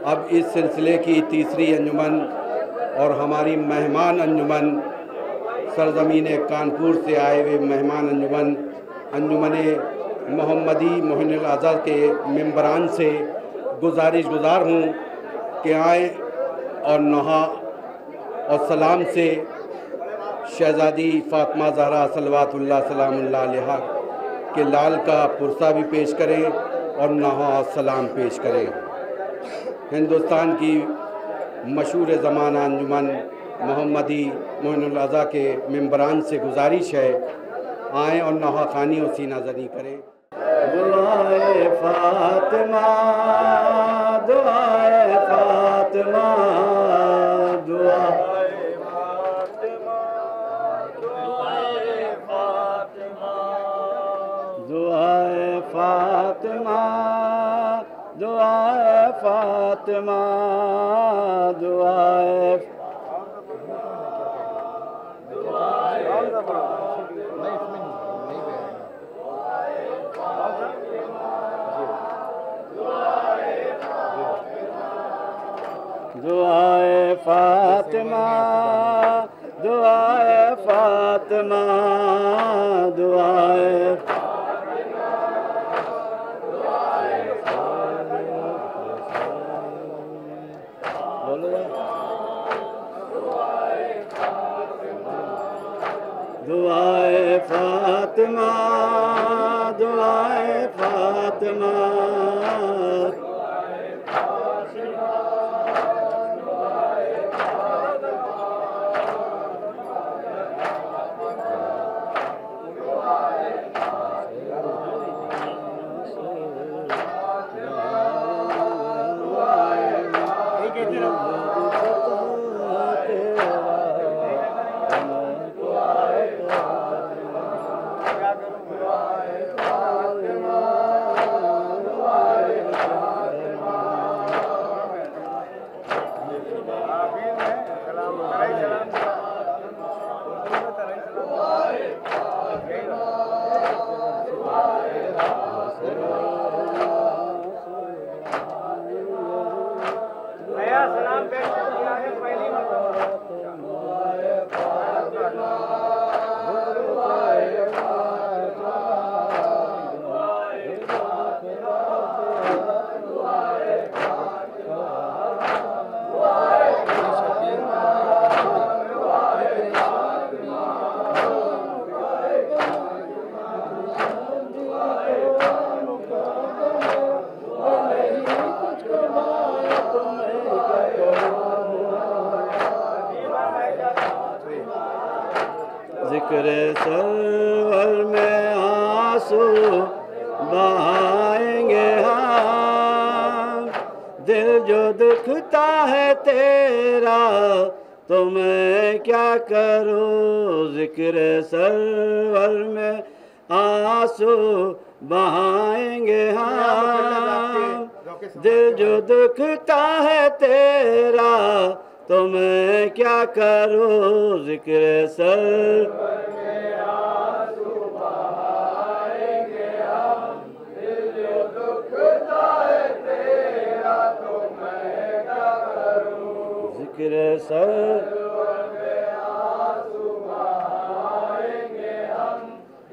अब इस सिलसिले की तीसरी अंजुमन और हमारी मेहमान अंजुमन सरज़मीन कानपुर से आए हुए मेहमान अंजुमन मोहम्मदी मोहिनुल आज़ा के मेंबरान से गुज़ार हूँ कि आए और नहा और सलाम से शहज़ादी फ़ातिमा ज़हरा सल्लल्लाहु अलैहा के लाल का पुरसा भी पेश करें और नहा और सलाम पेश करें। हिंदुस्तान की मशहूर ज़माना अंजुमन मोहम्मदी मोहिनुल आज़ा के मेंबरान से गुजारिश है, आएँ और नहा खानी और सीना ज़नी करें। दुआए फ़ातिमा दुआए फ़ातिमा दुआए फ़ातिमा दुआए फ़ातिमा दुआए फ़ातिमा दुआए फ़ातिमा दुआए दुआए फ़ातिमा दुआए फ़ातिमा दुआए दुआए फ़ातिमा दुआए फ़ातिमा ज़िक्र सरवर में आंसू बहाएंगे हम, दिल जो दुखता है तेरा तो मैं क्या करूँ। ज़िक्र सरवर में आंसू बहाएंगे हम, दिल जो दुखता है तेरा तो मैं क्या करूँ। ज़िक्र सरवर में आंसू बहाएंगे हम, दिल जो दुखता है तेरा तो मैं क्या करूँ। ज़िक्र सरवर में आंसू बहाएंगे हम,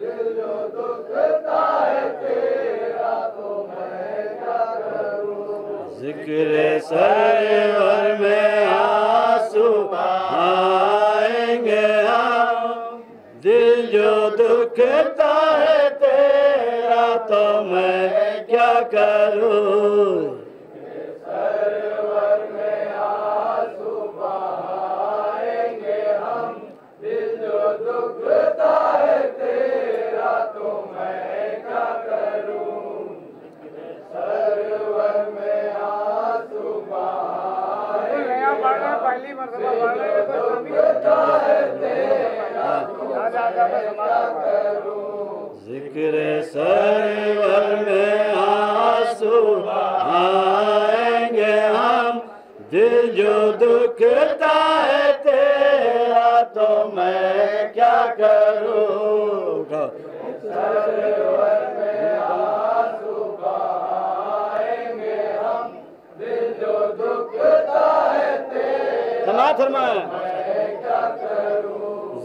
दिल जो दुखता है तेरा तो मैं क्या करूँ। ज़िक्र सरवर में आंसू बहाएंगे हम, दिल जो दुखता है तेरा तो मैं क्या करूँ। सरवर में आंसू बहाएंगे हम, दिल जो दुखता है तेरा तो मैं क्या करूँ। सरवर में आंसू पहली मरतबा ज़िक्र सरवर में आंसू बहाएंगे हम, दिल जो दुखता है तेरा तो मैं क्या करूँ। सरवर में आंसू बहाएंगे हम, दिल जो समाधर में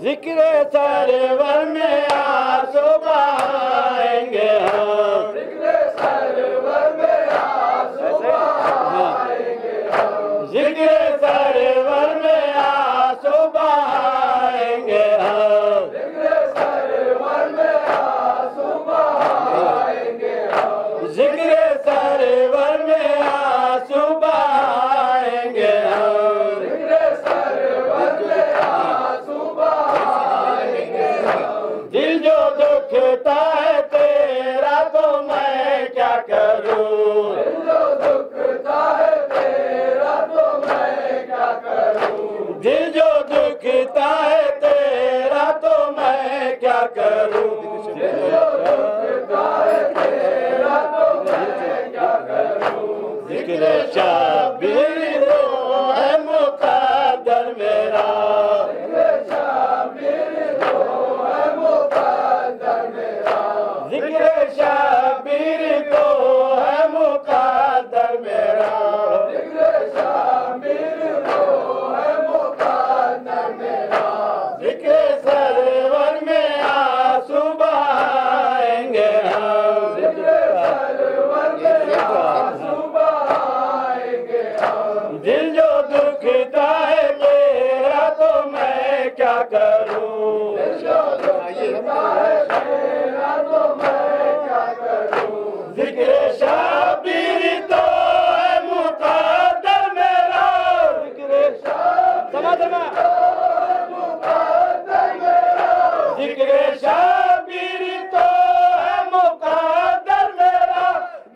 जिक्र सरवर में आंसू बहाएंगे हम, जिक्र सरवर में आंसू बहाएंगे हम, जिक्र सरवर में आंसू बहाएंगे हम, जिक्र सरवर में आंसू बहाएंगे हम, जिक्र सरवर में आंसू बहाएंगे हम, जिक्र सरवर में आंसू बहाएंगे हम। दिल जो दुखता है तेरा तो मैं क्या करूं, दिल जो दुखता है तेरा तो मैं क्या करूं, दिल जो दुखता है तेरा तो मैं क्या करूं, दिल जो दुखता है तेरा तो मैं क्या करूं। जिक्र शाबिर तो है मुक़द्दर मेरा, जिक्र शाबिर तो है मुक़द्दर मेरा, जिक्र शाबिर तो है मुक़द्दर मेरा, जिक्र शाबिर तो है मुक़द्दर मेरा, जिक्र सरवर में आंसू बहाएंगे हम, जिक्र सरवर में आंसू बहाएंगे हम। दिल जो दुखता है मेरा तो मैं क्या करूं, दिल जो दुखता है मेरा तो मैं क्या करूं। जिक्र शाबिर तो है मुक़द्दर मेरा, जिक्र शाबिर तो है मुक़द्दर मेरा, जिक्र शाबिर तो है मुक़द्दर मेरा।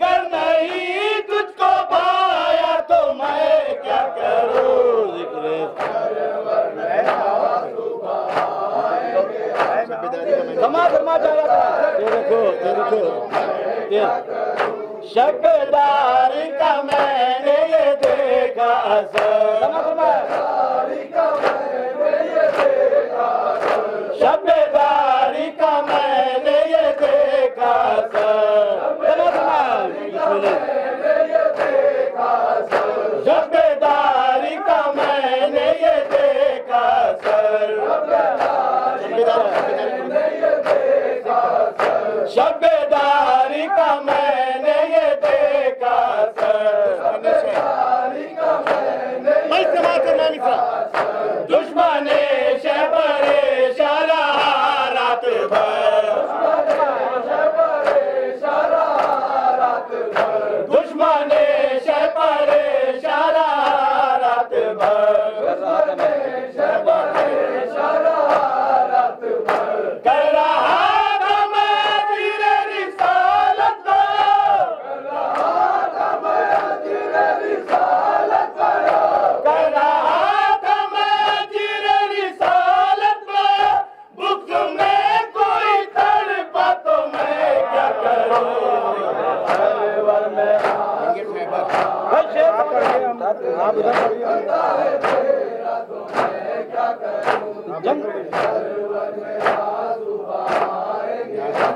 गर नहीं तुझको पाया तो मैं क्या करूं, जिक्र सरवर में आंसू बहाएंगे हम। धमा जा रहा था, ये देखो शब्दारी का मैंने ये देखा असर, शब्दारी का मैंने ये देखा असर, शब्दारी का मैंने ये देखा असर, शब्दारी का मैंने ये देखा असर, शब्दारी का मैंने ये देखा असर, शब्दारी का मैंने ये देखा असर, शब्दारी का मैंने ये देखा असर, शब्दारी का मैंने ये देखा असर। दुश्मने शबरे शरा रात भर, दुश्मने शबरे शरा रात भर, कर रहा था मैं तेरे रिसालत को, कर रहा था मैं तेरे रिसालत को, कर रहा था मैं तेरे रिसालत को। बुक्स में कोई तड़पा तो मैं क्या करूं, सरवर में आप उधर तेरा तो मैं क्या करूं, सरवर में आंसू बहाएंगे हम,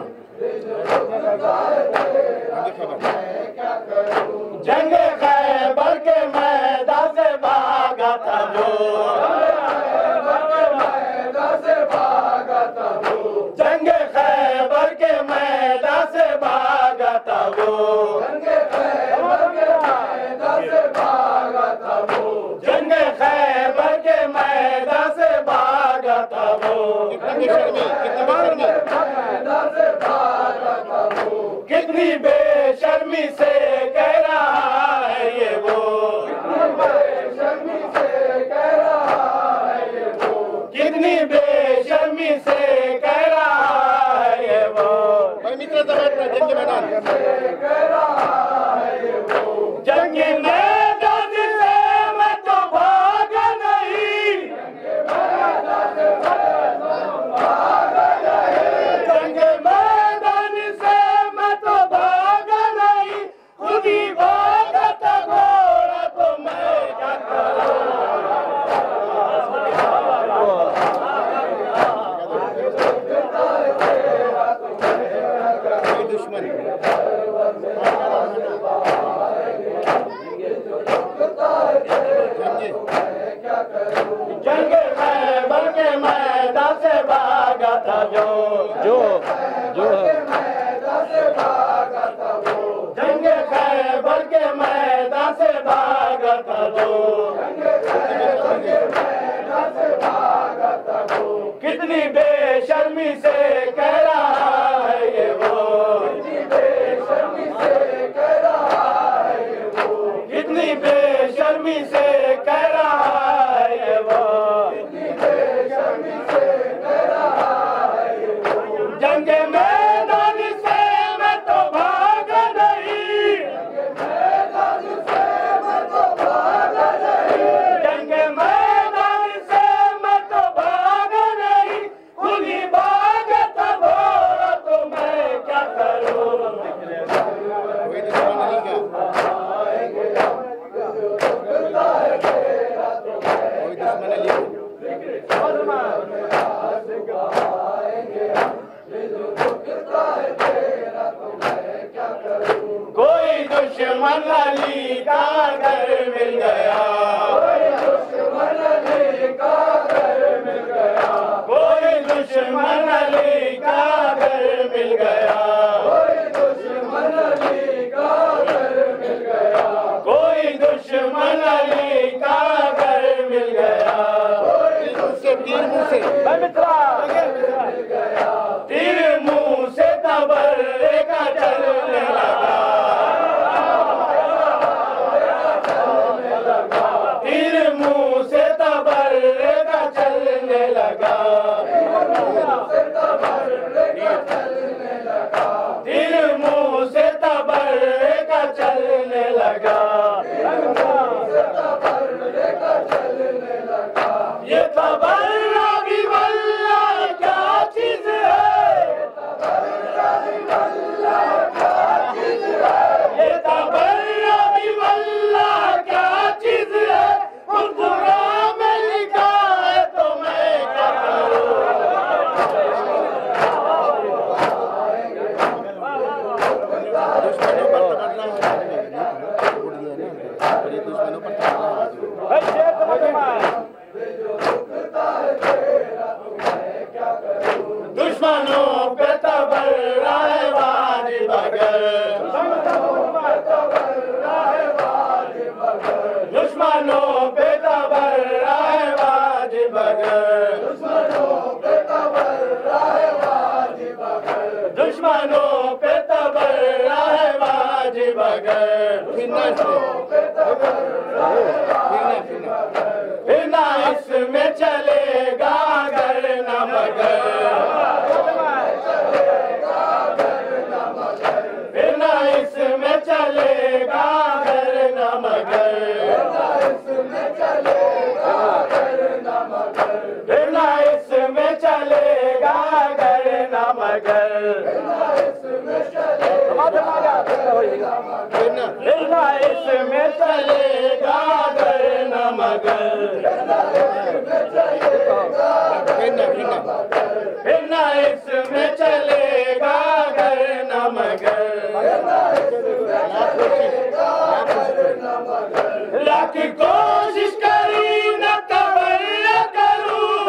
मैं क्या करूं। जंग खैबर के मैदान से भागा था वो, जंग खैबर के मैदान से भागा था वो, जंग खैबर के मैदान से भागा था वो, जंग खैबर के मैदान से भागा था वो। कितनी बेशर्मी से कह रहा है ये वो, कितनी बेशर्मी से कह रहा है ये वो, कितनी बेशर्मी से कह रहा है ये वो। जंग मैदान कह रहा है ये वो, जंग मैदान से मैं तो भागा नहीं, जंग मैदान से मैं तो भागा नहीं, खुद ही भागा था घोड़ा तो मैं क्या करूं। जो जंगे खैबर के मैदान से भागा था वो, कितनी बेशर्मी से कह रहा है ये वो, कितनी बेशर्मी से कह रहा है ये वो, कितनी बेशर्मी से कह रहा है ये वो, कितनी बेशर्मी से कह रहा है ये वो। जंग मैदान से मैं तो भागा नहीं, मैदान से मैं तो भागा नहीं, जंग मैदान से मैं तो भागा नहीं, खुली भागा था घोड़ा तो मैं क्या करूं। कोई दुश्मन नहीं क्या, कोई दुश्मन नहीं, कोई दुश्मन अली का घर मिल गया, कोई दुश्मन अली का घर मिल गया, कोई दुश्मन अली का घर मिल गया, कोई दुश्मन अली का घर मिल गया, कोई दुश्मन अली का घर मिल गया, कोई तीर मुंह से तीर मुंह से तबर्रे का चलने लगा, तीर मुंह से तबर्रे का चलने लगा, तीर मुंह से तबर्रे का चलने लगा, ये तबर्रा भी वल्लाह क्या चीज है, ये तबर्रा भी वल्लाह क्या चीज है, कुरान में लिखा है तो मैं क्या करूं। दुश्मनों पे तबर्रा है वाजिब अगर, दुश्मनों पे तबर्रा है वाजिब अगर, दुश्मनों पे तबर्रा है वाजिब अगर, दुश्मनों पे तबर्रा है वाजिब अगर, फिर ना इसमें चलेगा अगर न मगर, फिर ना इसमें चलेगा अगर न मगर, फिर ना इसमें चलेगा अगर न मगर, फिर ना इसमें चलेगा अगर न मगर, फिर ना इसमें चलेगा अगर न मगर, लाख कोशिश करी न तबर्रा करूं,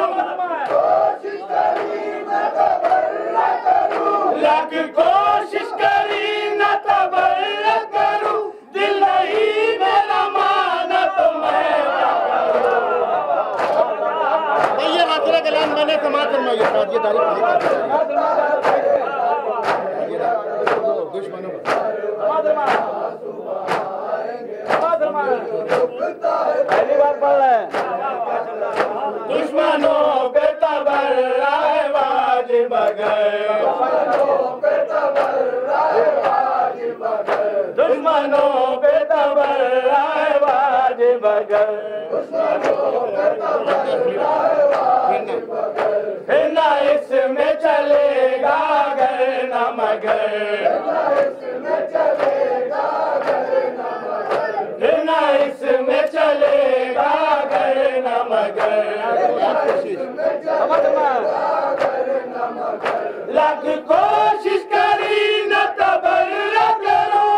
लाख कोशिश करी न तबर्रा करूं, दिल नहीं मेरा माना तो मैं क्या करूं। ये हाथरा कलाम मैंने समाज में ये तारीफ दुश्मनों पहली बार पढ़ रहे हैं। दुश्मनों पे तबर्रा है वाजिब अगर, दुश्मनों पे तबर्रा है वाजिब अगर, फिर ना इसमें चलेगा अगर न मगर, फिर ना इसमें चलेगा अगर न मगर, लाख कोशिश करी न तबर्रा करो,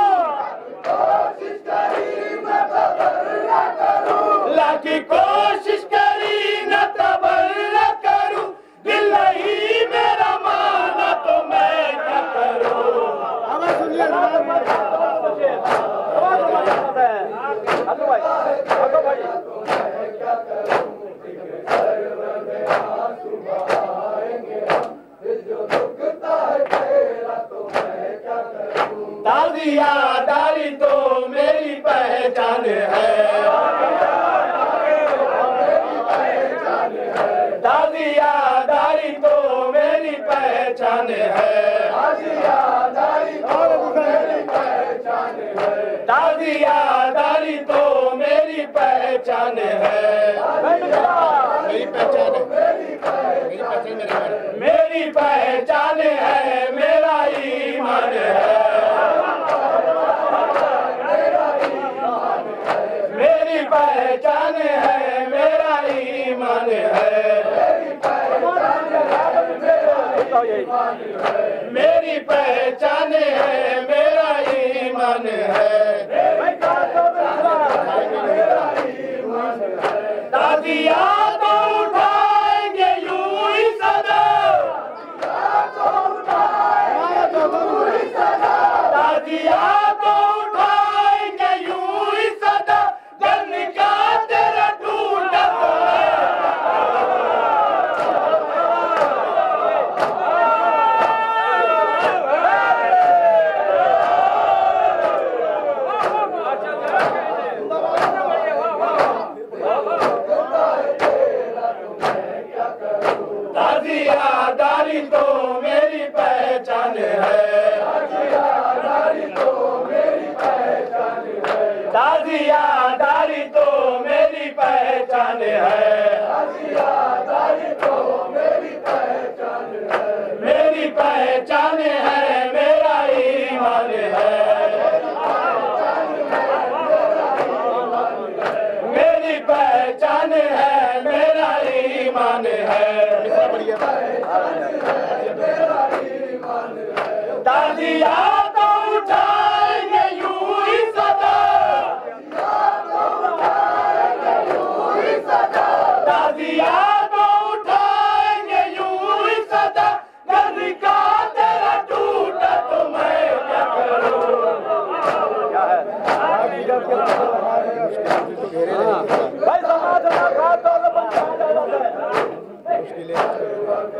लाख कोशिश करी न तबर्रा करूं, दिल नहीं मेरा माना दादी तो मेरी पहचान है, दादी तो मेरी पहचान है, दादी तो मेरी पहचान है, मेरी पहचान है, मेरा ईमान है, मेरी पहचान है, मेरा ईमान है, मेरी पहचान है, मेरा ईमान है। दादिया तो उठाएंगे यूं ही सदा, दादिया तो उठाएंगे यूं ही सदा, जन का तेरा टूटा दादी तो मेरी पहचान है, दादी तो मेरी पहचान है, दादी तो मेरी पहचान है, दादी तो मेरी पहचान है, मेरी पहचान है, मेरा ईमान है, मेरी पहचान है, मेरा ईमान है। दादिया तो उठाएंगे यूं ही सदा, दादिया तो उठाएंगे यूं ही सदा, घर का तेरा टूटा तो मैं क्या करूं।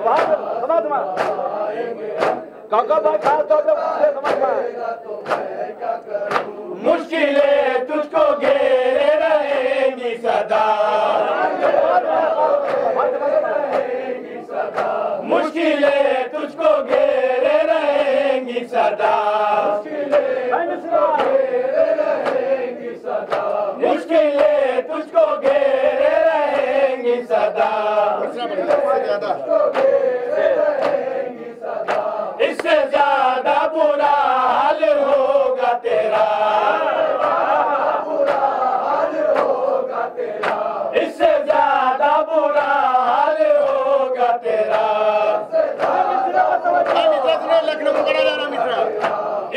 भाई समाज मुश्किलें तुझको घेरे रहेंगी सदा, मुश्किलें तुझको घेरे रहेंगी सदा, मुश्किलें तुझको घेरे रहेंगी सदा, इससे ज्यादा बुरा हाल होगा तेरा, इससे ज्यादा बुरा हाल होगा तेरा,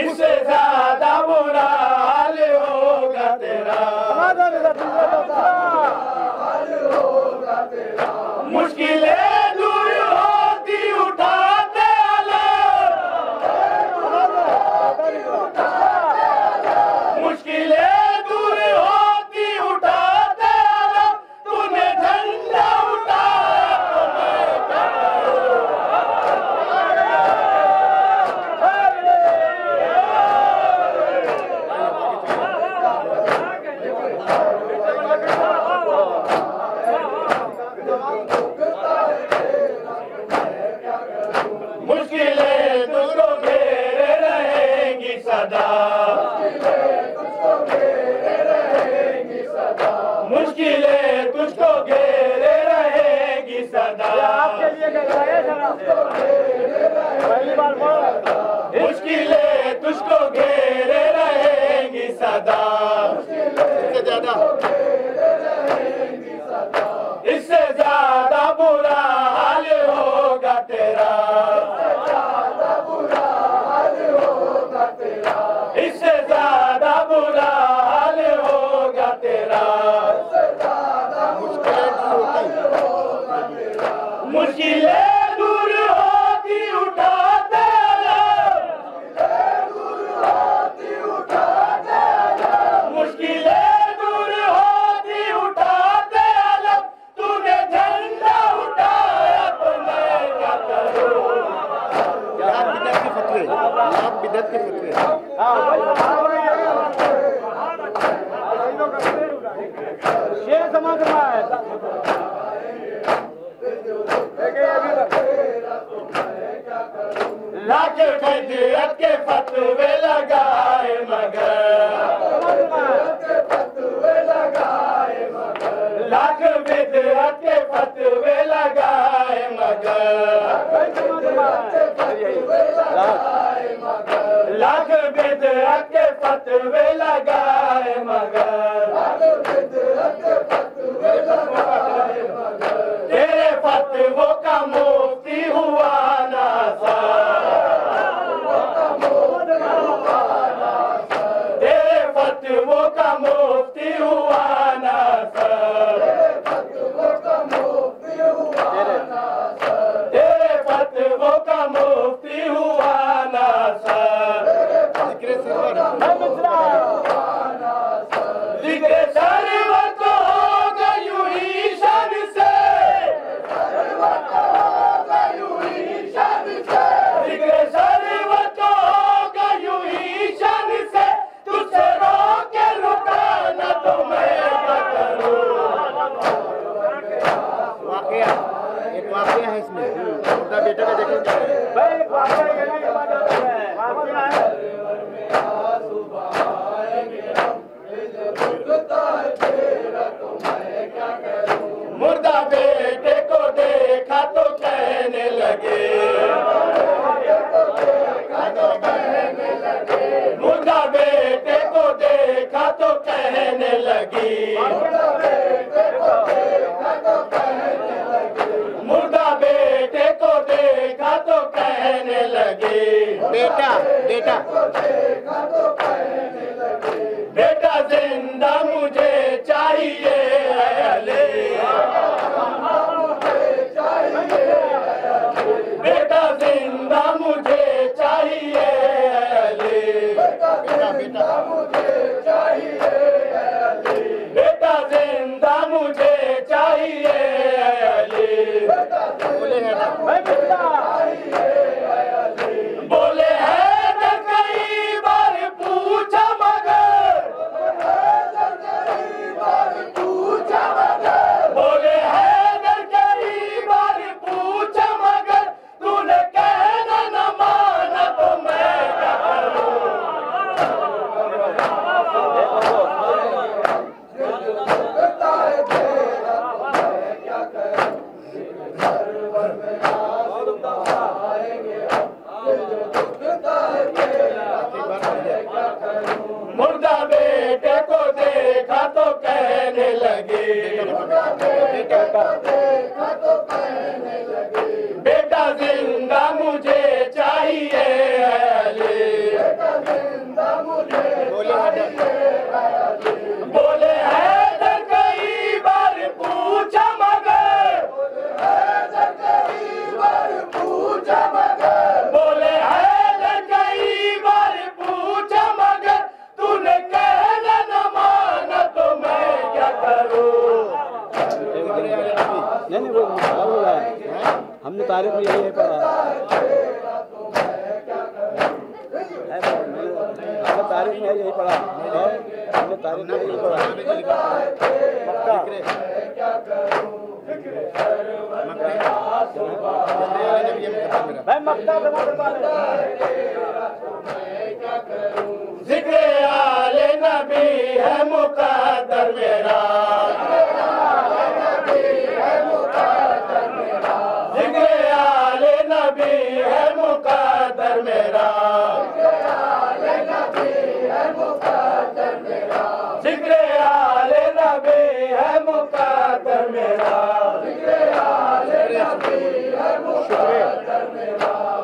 इससे ज्यादा बुरा हाल होगा तेरा, मुश्किलें दूर होती उठाते मुश्किलें दूर होती उठाते तूने झंडा उठाया तो मैं क्या मुश्किलें तुझको घेरे रहेंगी सदा, मुश्किलें तुझको घेरे रहेंगी सदा, आपके लिए पहली बार मुश्किलें तुझको घेरे रहेंगी सदा, इससे ज्यादा बुरा हाल होगा तेरा, इससे ज्यादा बुरा हाल होगा तेरा, मुश्किलें दूर होती उठाते मुश्किलें दूर शेर समाज लाख बिदअत के फतवे लगाए मगर लाख बिदअत के फतवे लगाए मगर लाख बिदअत के फतवे लगाए मगर तेरे फतवों का मुफ्ती हुआ ना सा तेरे फतवों का मुफ्ती हुआ ना सा तेरे फतवों का मुफ्ती हुआ ना सा जिक्र सरवत होगा यूं ही शान से जिक्र सरवत होगा यूं ही शान से तुझसे रोक के रुका ना तो मैं क्या करूं वाकया एक वाकया है इसमें अपना बेटा का देखेंगे भाई एक वाकया कहने के बाद आता है वाकया है मुर्दा बेटे को देखा तो कहने लगे मुर्दा बेटे को देखा तो कहने लगी मुर्दा बेटे को देखा तो कहने लगी बेटा बेटा बेटा जिंदा मुझे चाहिए अली बेटा जिंदा मुझे चाहिए अली बेटा बेटा बेटा जिंदा मुझे चाहिए अली बोले हैं ना बोले हैं न कई बार पूछा मगर बोले हैं न कई बार पूछा मगर तूने कहना न माना तो मैं क्या करूं मुर्दा बेटे को देखा तो कहने लगी बेटा जिंदा मुझे चाहिए अली बोले हैदर कई बार पूछा मगर बोले हैदर कई बार पूछा मगर तूने कहना न माना तो मैं क्या करूं नहीं वो हमने तारीफ में यही पढ़ा हमने तारीफ में यही पढ़ा हमने तारीफ में यही पढ़ा भाई मक्का जिक्र आले नबी है मुकद्दर मेरा जिक्र आले नबी है मुकद्दर मेरा जिक्र आले नबी है मुकद्दर मेरा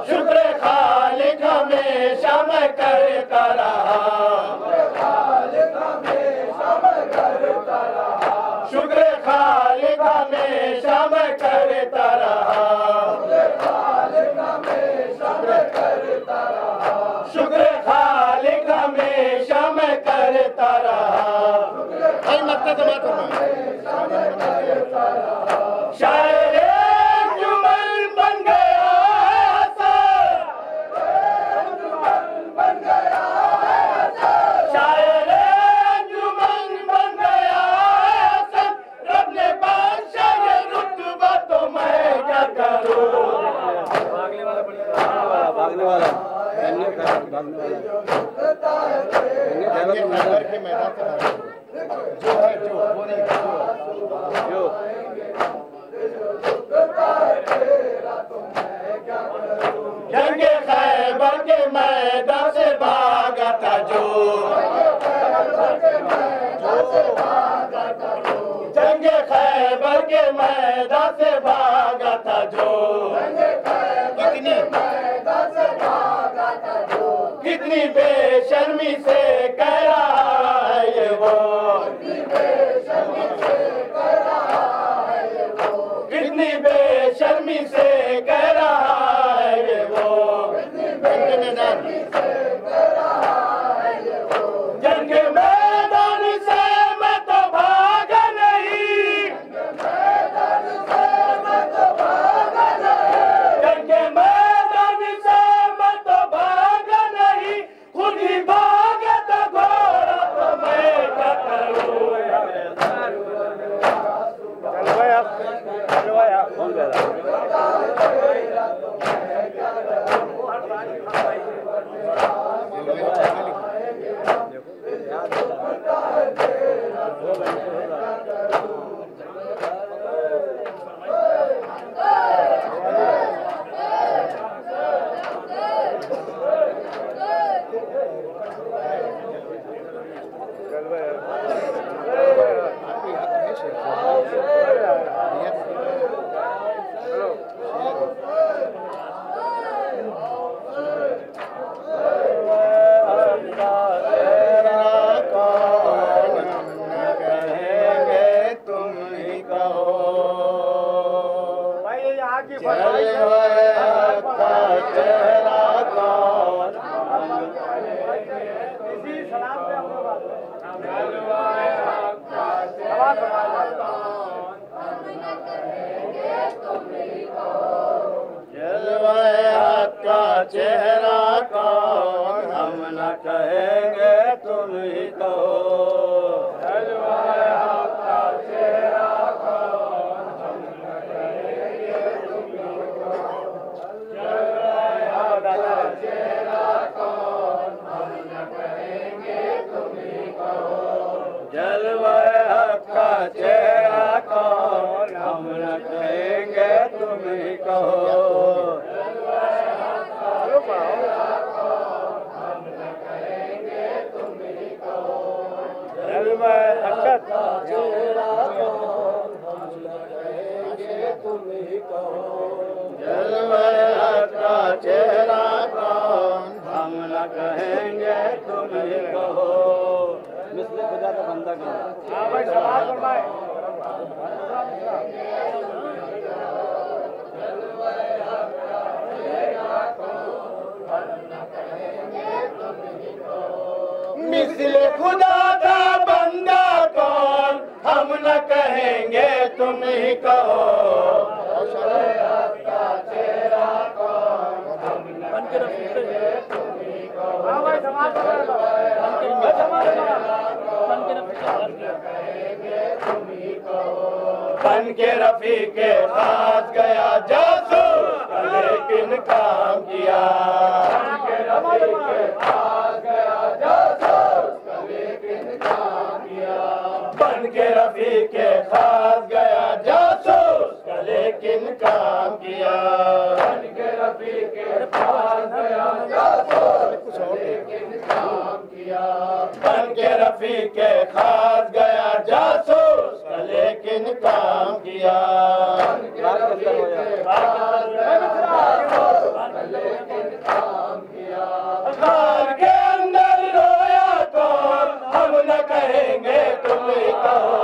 शुक्र खालिक हमेशा मैं करता रहा शुक्र खालिक हमेशा मैं करता रहा शुक्र खालिक हमेशा मैं करता रहा भाई मक्का जमात हो शायर जुमन बन गया है शायर जुमन बन गया जंगे खैबर के मैदान से भागा था जो, कितनी कितनी बेशर्मी से कह रहा है ये वो, कितनी बेशर्मी से कह रहा है ये वो, जंग मैदान से मैं तो भागा नहीं, जंग मैदान से मैं तो भागा नहीं, खुद ही भागा तो घोड़ा तो मैं क्या करूं। कौन कह रहा है? चेहरा कौन हम न कहेंगे तुम ही कहो, का चेहरा कौन हम न कहेंगे तुम ही कहो, चेहरा कौन हम न कहेंगे तुम ही कहो, जलवाए हक का चेहरा कौन हम न कहेंगे तुम ही कहो, चेहरा कौन हम न कहेंगे तुम ही कहो। मिस्र खुदा का बंदा कौन? हाँ भाई सवाल फरमाए। मिस्र खुदा का बंदा कौन हम न कहेंगे तुम ही कहो, बन के रफी के पास गया जासूस लेकिन काम किया, बन के रफी के पास गया जासूस लेकिन काम किया, बन के रफी के पास गया जासूस लेकिन काम किया, बन के रफी के पास गया जासूस लेकिन काम किया, बन के रफी के खास गया जासूस लेकिन काम किया, घर के अंदर रोया कौन हम न कहेंगे तुम ही कहो,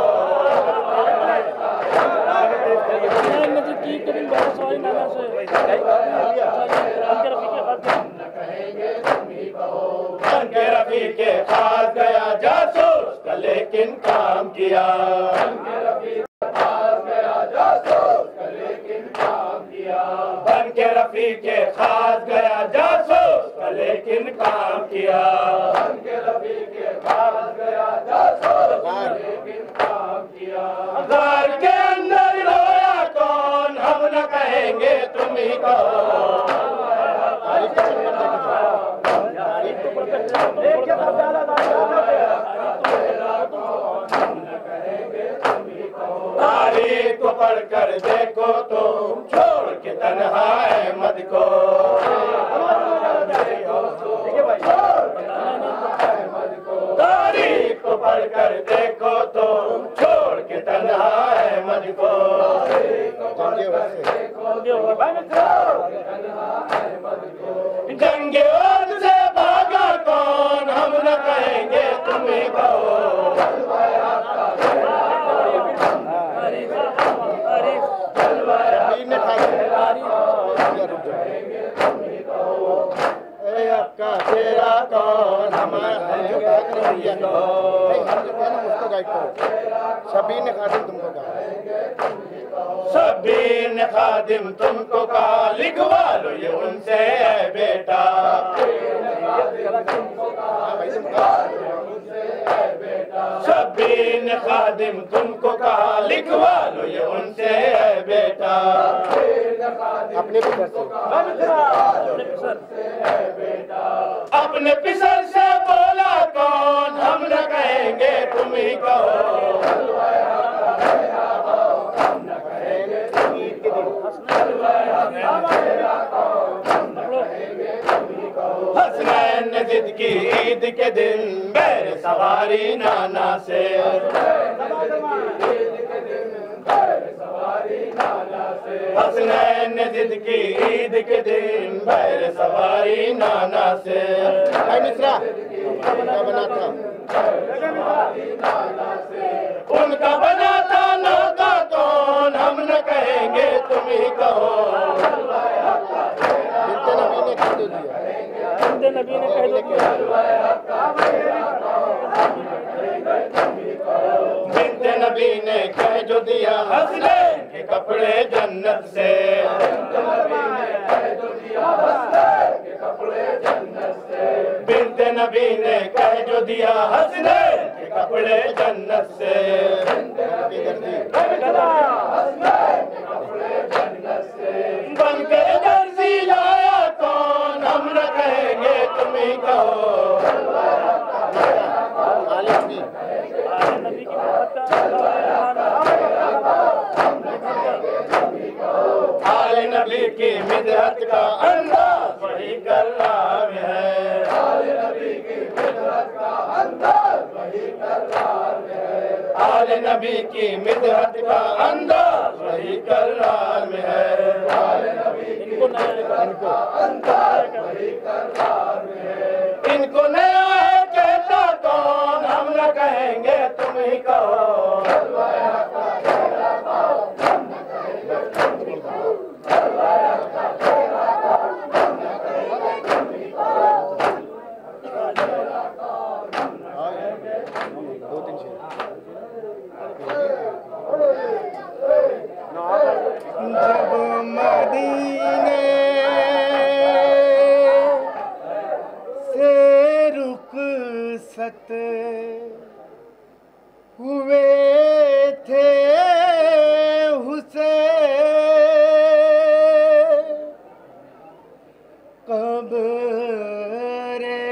बन के रफी के खास गया जासूस लेकिन काम किया, बन के रफी के खास गया जासूस लेकिन काम किया, बन के रफी के खास गया जासूस लेकिन काम किया, बन के रफी के खास गया जासूस लेकिन काम किया, घर के अंदर रोया कौन हम न कहेंगे तुम ही कहो, तारीख को पढ़कर देखो तो छोड़ के तन्हा अहमद को, तारीख को पढ़कर देखो तो छोड़ के तन्हा अहमद को, जंगे ओद से भागा कौन, हम न कहेंगे तुम ही कहो। का तेरा कौन, हमारा जो उसको गाइड करो। शबीर ने खादिम तुमको कहा, शबीर ने खादिम तुमको कहा, लिखवा लो ये उनसे है बेटा। शबीर ने खादिम तुमको कहा, लिखवा लो ये उनसे है बेटा। अपने पिसर से, अपने पिसर से बोला कौन, हम न कहेंगे तुम ही कहो। हसनैन ने जिद की ईद के दिन बैर सवारी नाना से, हसनैन ने जिद की ईद के दिन बैर सवारी नाना से। मिश्रा क्या बना था, उनका बना था नाता कौन, हम न कहेंगे तुम ही कहो। बिन्ते नबी ने कह दिया, बिन्ते नबी ने कह जो दिया, हसनैन के कपड़े जन्नत से। बिन्ते नबी ने कह जो दिया, हसनैन के कपड़े जन्नत से। बनकर दर्जी लाया कौन, हम न कहेंगे तुम ही कहो। आले नबी की मिदहत का अंदाज वही कलाम है। आले नबी की मिदहत का अंदाज वही कलाम है। आले नबी की मिदहत का अंदाज वही कलाम है। आले नबी की मिदहत का अंदाज वही कलाम है। इनको नया है कहता कौन, हम न कहेंगे तुम ही कहो। जब मदीने से रुखसत हुए थे हुसैन, कब्रे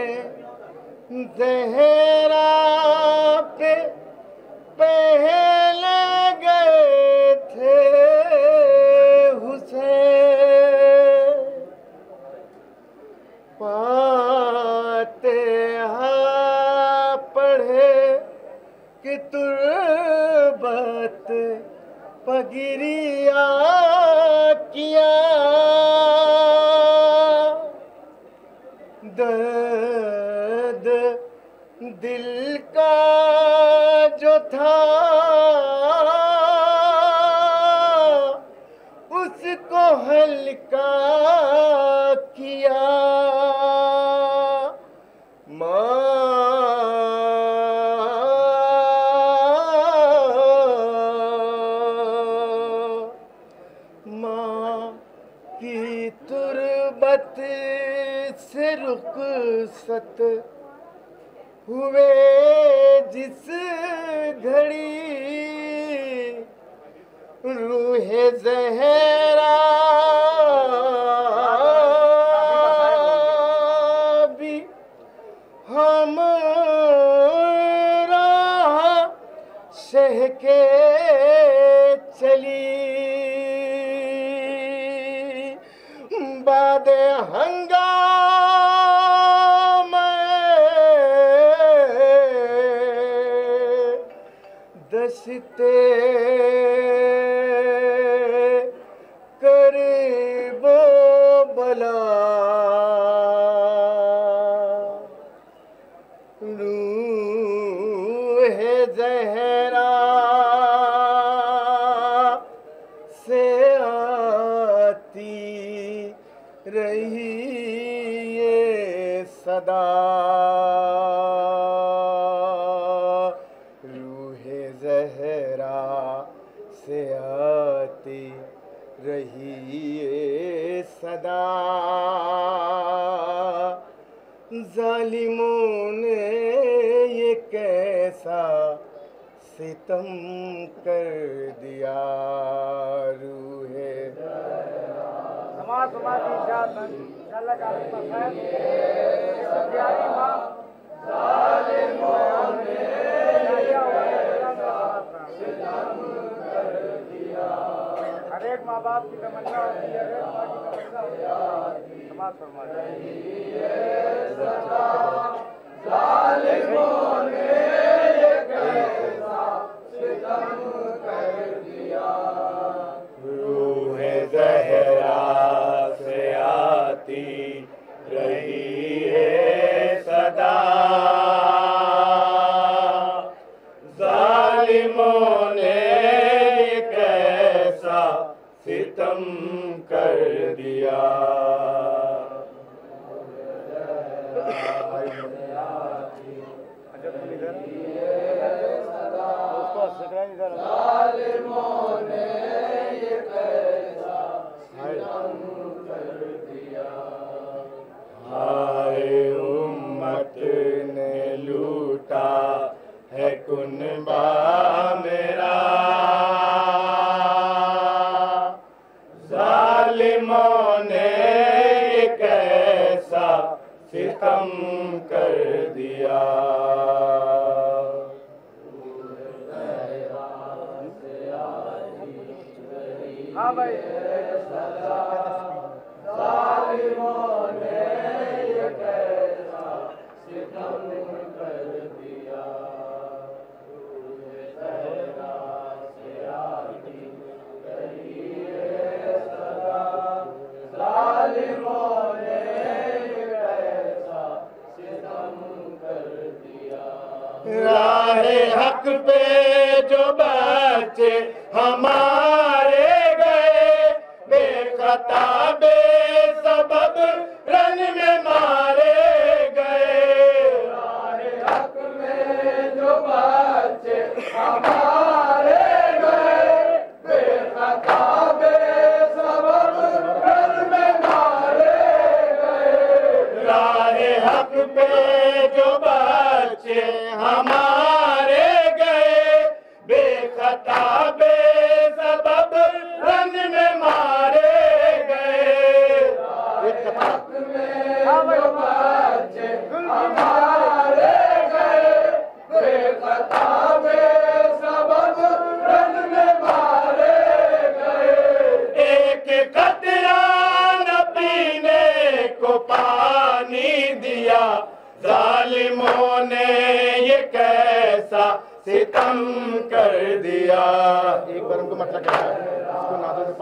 ज़हरा पे पहले गए थे हुसैन, फातिहा पढ़े कि तुरबत पगरिया किया, दर्द दिल का जो था उसको हल्का किया। माँ की तुरबत से रुखसत हुए जिस घड़ी, रूहे ज़हरा भी हम राह शह के चली, बाद हंगामा दशते सदा रूहे ज़हरा से आती रहिए सदा। जालिमों ने ये कैसा सितम कर दिया रूहे हर एक माँ बाप की तमन्ना होती है, हर एक माँ की तमन्ना होती है। समाज फरमा रूहे ज़हरा से आती रही है सदा। जालिमों ने कैसा सितम कर दिया। हाय उम्मत ने लूटा है कुनबा मेरा। जालिमों ने कैसा सितम कर दिया। हाँ भाई राहे हक पे जो बच्चे हमारे गए बेखता बेसबब रन में मारे गए। राहे हक में जो बच्चे हमारे गए बेखता बेसबब रन में मारे गए। राहे हक पे जो बच्चे हमारे गए बेखता बेसबब रन में मारे गए। हक में जो बच्चे हमारे गए बेखता बेसबब रन में मारे गए। एक कतरा न पीने को पानी दिया। जालिमों ने ये कैसा सितम कर दिया। एक बार उनको मतलब क्या है, इसको नादों से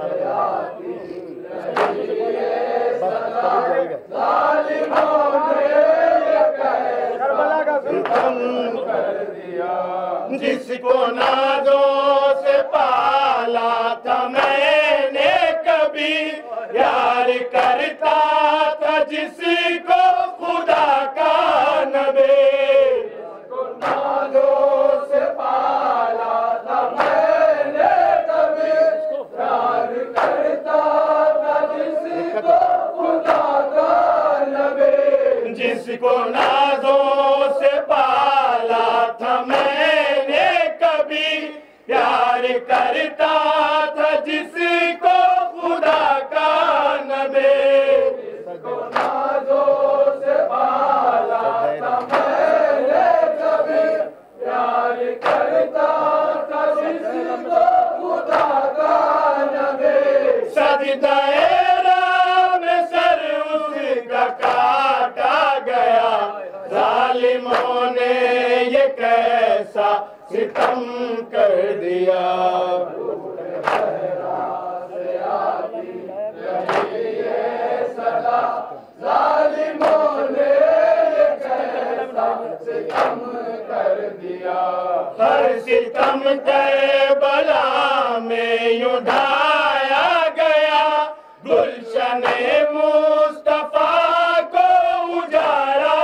पाला करबला का सितम कर दिया। जिसको नादों से पाला था मैंने कभी यार करता था जिसको खुदा का नबी। नादों से पाला था मैंने कभी यार करता था जिसको खुदा का नबी। जिसको नादों से पाला था मैंने कभी प्यार करता था जिसको खुदा का नबी। जिसको नादों से पाला था मैंने कभी प्यार करता था जिसको खुदा का नबी। सजदाए राम सर उसका काटा गया। जालिमों ने ये कैसा सितम कर दिया। जालिमों ने ये कैसा सितम कर दिया। हर सितम करबला में यूं ढाया गया। गुलशन मुस्तफा को उजाड़ा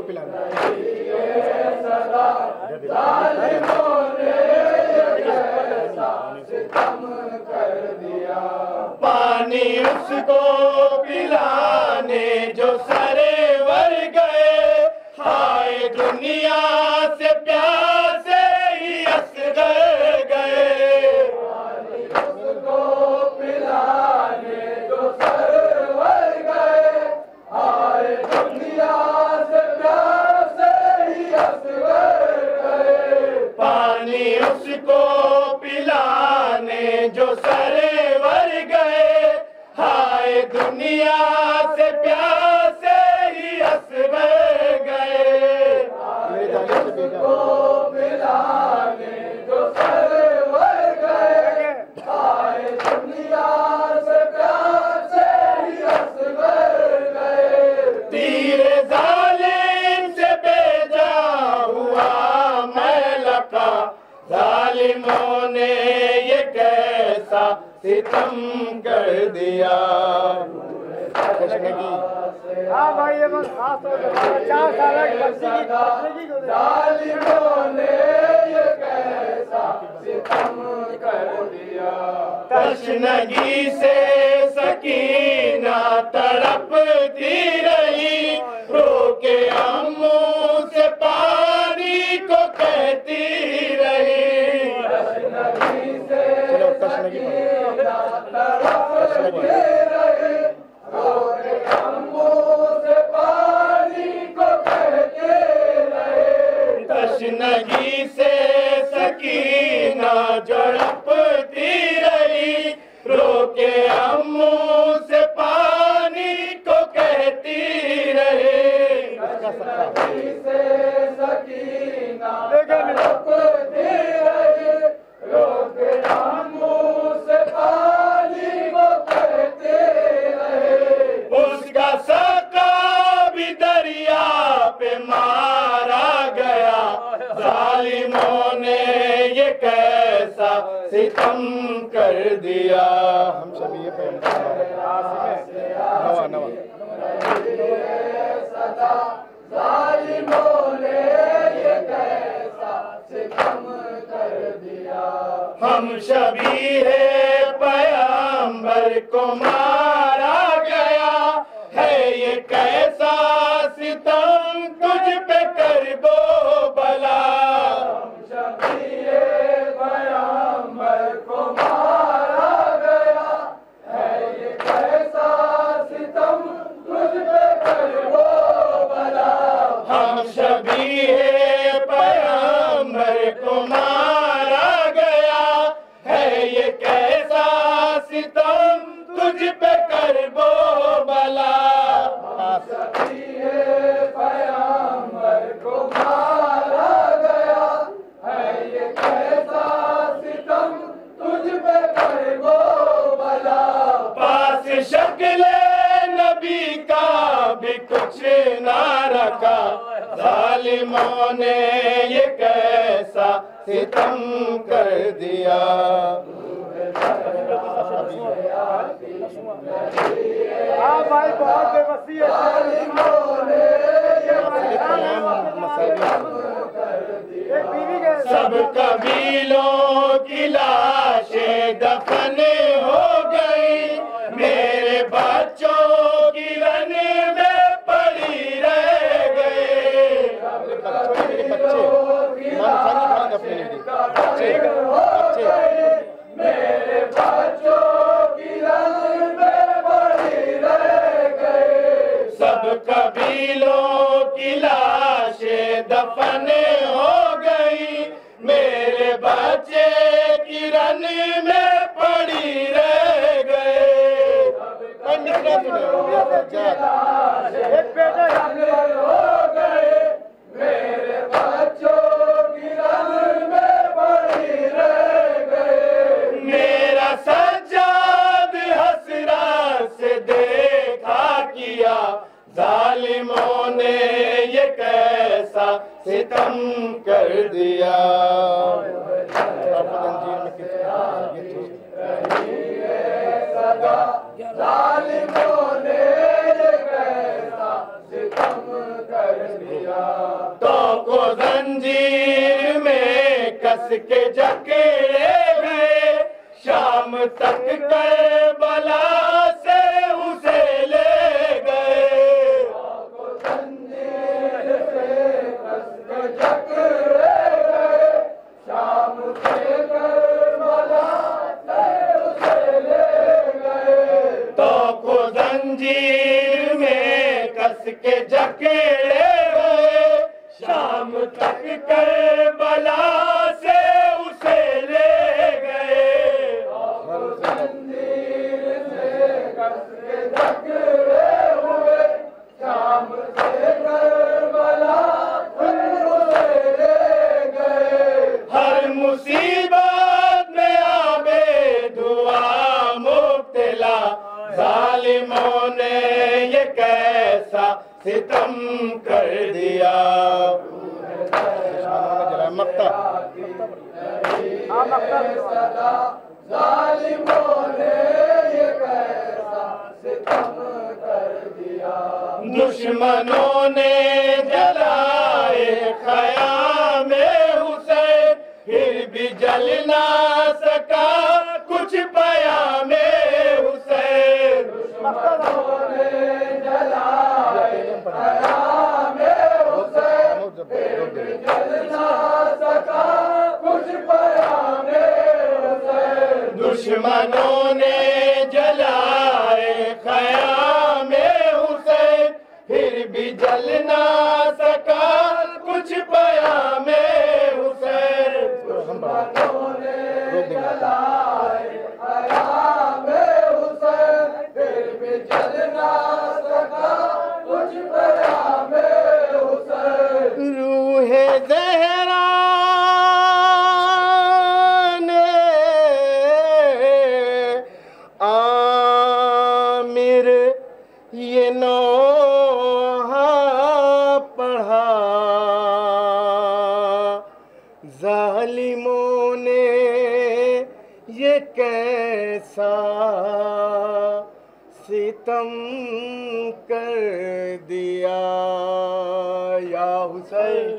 को पिलाना। पानी उसको पिलाने जो सरेवर गए, हाय दुनिया से प्यासे ही असगर गए। पानी उसको पिलाने जो सरेवर गए, हाय दुनिया से प्यासे ही असगर गए। पानी उसको पिलाने जो सरेवर गए, हाय दुनिया से प्यासे ही असगर गए। उसको पिलाने जो सरेवर गए, हाय दुनिया से प्यासे ही असगर गए। तीरे जालिम से बेजा हुआ मैला का, जालिमों ने ये कैसा सितम कर दिया। हाँ भाई ये बस खास हो गया 4 साल की जालिमों ने ये कैसा सितम कर दिया। तशनगी से सकीना तड़पती रही, रोके अम्मू से पानी को कहती रही। तशनगी से सकीना तड़पती रही, रोके अम्मू से पानी को कहते रहे। तशनगी से सकीना जड़पती रही, रोके अम्मू से पानी को कहती रही। तशनगी से सकीना जड़पती रही, रोके अम्मू से पानी को कहते रहे। उसका सका भी दरिया पे मारा गया, जालिमों ने ये कैसा सितम कर दिया। हम सभी ये नवा नवा सदा जालिमों ने ये कैसा सितम कर दिया। हम शबीहे पैगंबर को मारा गया है, ये कैसा सितम तुझ पे कर बो भला। हम शबीहे पैगंबर को मारा गया है, ये कैसा सितम तुझ पे कर बो भला। हम शबीहे पैगंबर को मारा गया है, ये कैसा सितम तुझ पे कर बो भला। शबीहे पैगंबर को मारा गया है, ये कैसा सितम तुझ पे कर बो भला। पास शक्ल नबी का भी कुछ ना रखा, जालिमों ने ये कैसा सितम कर दिया। हाँ भाई बहुत बेबसी है। सब कबीलों की लाशें दफन हो गई, मेरे बच्चों की रन में पड़ी रह गए। मेरे बच्चों की रन में पड़ी रह गए। सब कबीलों की लाशें दफन हो गई, मेरे बच्चे की रन में पड़ी रह गए। एक बेटा हो गए, मेरे बच्चों की रन में पड़ी रह गए। मेरा सज्जाद हसरत से देखा किया, जालिमों ने ये कैसा सितम कर दिया। जालिमों ने ये कैसा सितम कर दिया। तक करबला से उसे ले गए। तो को जंजीर में कस के जकेड़े गए, शाम तक करबला से उसे ले गए। हर मुसीबत में आबे दुआ मुब्तला, जालिमों ने ये कैसा सितम कर दिया। दुश्मनों ने जलाए ख़यामे हुसैन, फिर भी जल ना सका कुछ पयामे हुसैन। दुश्मनों ने जलाए ख़यामे हुसैन, फिर भी जल ना सका कुछ पयामे हुसैन। दुश्मनों ने जलाए ख़यामे हुसैन, फिर भी जल ना सका कुछ पयामे हुसैन। दुश्मनों ने जलाए ख़यामे हुसैन, फिर भी जल ना सका कुछ पयामे हुसैन। रूहे ज़हरा ने आमिर ये नौहा पढ़ा, जालिमों ने ये कैसा सितम कर दिया। या हुसैन